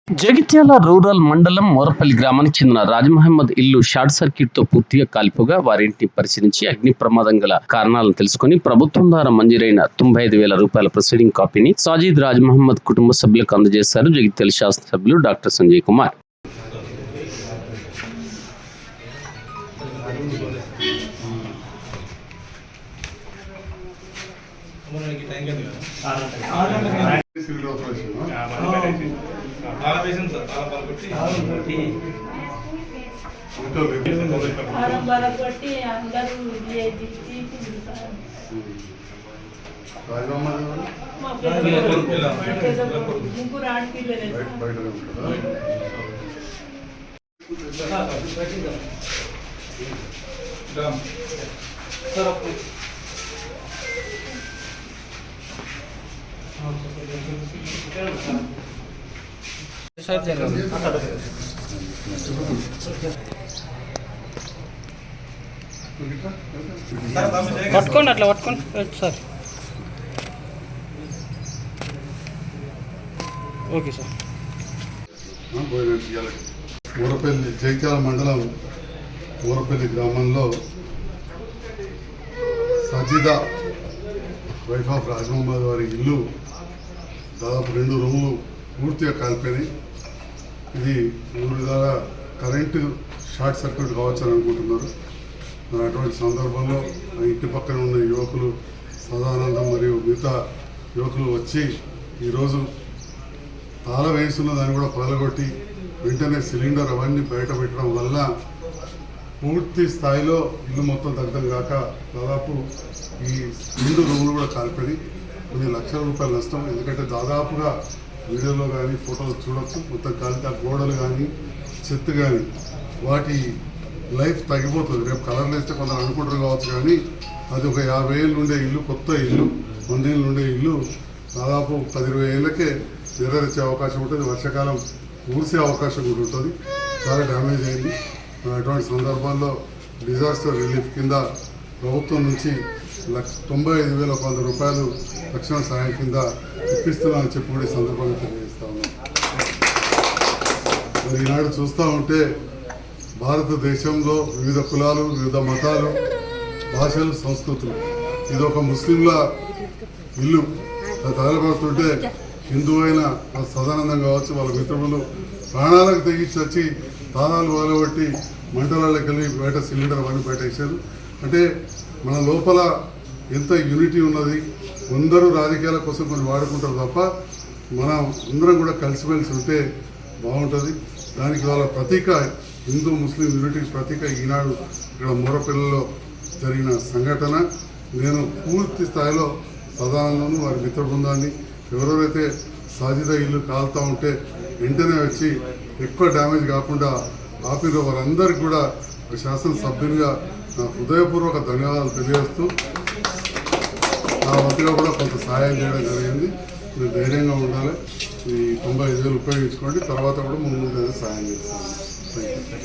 Jagtial rural మండలం మోరపల్లి గ్రామానికి చెందిన రాజమహమ్మద్ ఇల్లు షార్ట్ సర్క్యూట్ తో పూర్తిగా కాలిపోగా వారింటిని పరిశీలించి అగ్ని ప్రమాదం గల కారణాలను తెలుసుకుని ప్రభుత్వం ద్వారా మంజూరైన 95,000 రూపాయల ప్రొసీడింగ్ కాపీని సాజిద్ రాజమహమ్మద్ కుటుంబ సభ్యులకు అందజేశారు జగిత్యాల శాసనసభ్యులు డాక్టర్ సంజయ్ కుమార్. పట్టుకోండి అట్లా పట్టుకోండి sir. Okay sir. Morapalli Jagtial మండలం మోరపల్లి గ్రామంలో సజీదా వైఫ్ ఆఫ్ రాజమహమ్మద్ వారి ఇల్లు దాదాపు 2 రూములు పూర్తిగా కాలిపోయినాయి. ఇది ఊరి ద్వారా కరెంటు షార్ట్ సర్క్యూట్ కావచ్చని అనుకుంటున్నారు. మరి అటువంటి సందర్భంలో ఇంటి పక్కన ఉన్న యువకులు సదానందం మరియు మిగతా యువకులు వచ్చి ఈరోజు తాళం వేస్తున్న దాన్ని కూడా పగలగొట్టి వెంటనే సిలిండర్ అవన్నీ బయట పెట్టడం వల్ల పూర్తి స్థాయిలో ఇల్లు మొత్తం దగ్ధం కాక దాదాపు ఈ 2 రూములు కూడా కాలిపోయి కొన్ని లక్షల రూపాయల నష్టం. ఎందుకంటే దాదాపుగా వీడియోలో కానీ ఫోటోలు చూడొచ్చు, మొత్తం కాలితే గోడలు కానీ చెత్త కానీ వాటి లైఫ్ తగ్గిపోతుంది. రేపు కలర్లు వేస్తే కొందరు అనుకుంటారు కావచ్చు, కానీ అది ఒక 50 ఏళ్ళు ఉండే ఇల్లు, కొత్త ఇల్లు, 100 ఏళ్ళు ఉండే ఇల్లు దాదాపు 10-20 ఏళ్ళకే నెరవేర్చే అవకాశం ఉంటుంది. వర్షాకాలం ఊరిసే అవకాశం కూడా ఉంటుంది. చాలా డ్యామేజ్ అయింది. అటువంటి సందర్భాల్లో డిజాస్టర్ రిలీఫ్ కింద ప్రభుత్వం నుంచి 95,100 రూపాయలు తక్షణ సాయం కింద ఇప్పిస్తున్నామని చెప్పి కూడా ఈ సందర్భంగా తెలియజేస్తా ఉన్నాం. మరి ఈనాడు చూస్తూ ఉంటే భారతదేశంలో వివిధ కులాలు, వివిధ మతాలు, భాషలు, సంస్కృతులు, ఇది ఒక ముస్లింల ఇల్లు తగలబడుతుంటే హిందూ అయిన సదానందం కావచ్చు, వాళ్ళ మిత్రులు ప్రాణాలకు తెగించి వచ్చి తాళాలు వలగొట్టి మంటలకి వెళ్ళి బయట సిలిండర్ అవన్నీ బయట వేసారు. అంటే మన లోపల ఎంత యూనిటీ ఉన్నది. అందరూ రాజకీయాల కోసం కొన్ని వాడుకుంటారు తప్ప మనం అందరం కూడా కలిసిమెలిసి ఉంటే బాగుంటుంది. దానికి వాళ్ళ ప్రతీక హిందూ ముస్లిం యూనిటీకి ప్రతీక ఈనాడు ఇక్కడ మోరపల్లిలో జరిగిన సంఘటన. నేను పూర్తి స్థాయిలో సదానందను వారి మిత్ర బృందాన్ని ఎవరెవరైతే సాజిదా ఇల్లు కాలుతూ ఉంటే వెంటనే వచ్చి ఎక్కువ డ్యామేజ్ కాకుండా ఆపిన వారందరికీ కూడా శాసనసభ్యునిగా నా హృదయపూర్వక ధన్యవాదాలు తెలియజేస్తూ నా వంతుగా కూడా కొంత సహాయం చేయడం జరిగింది. మీరు ధైర్యంగా ఉండాలి. ఈ 95,000 ఉపయోగించుకోండి. తర్వాత కూడా ముందు సహాయం చేస్తాను. Thank you.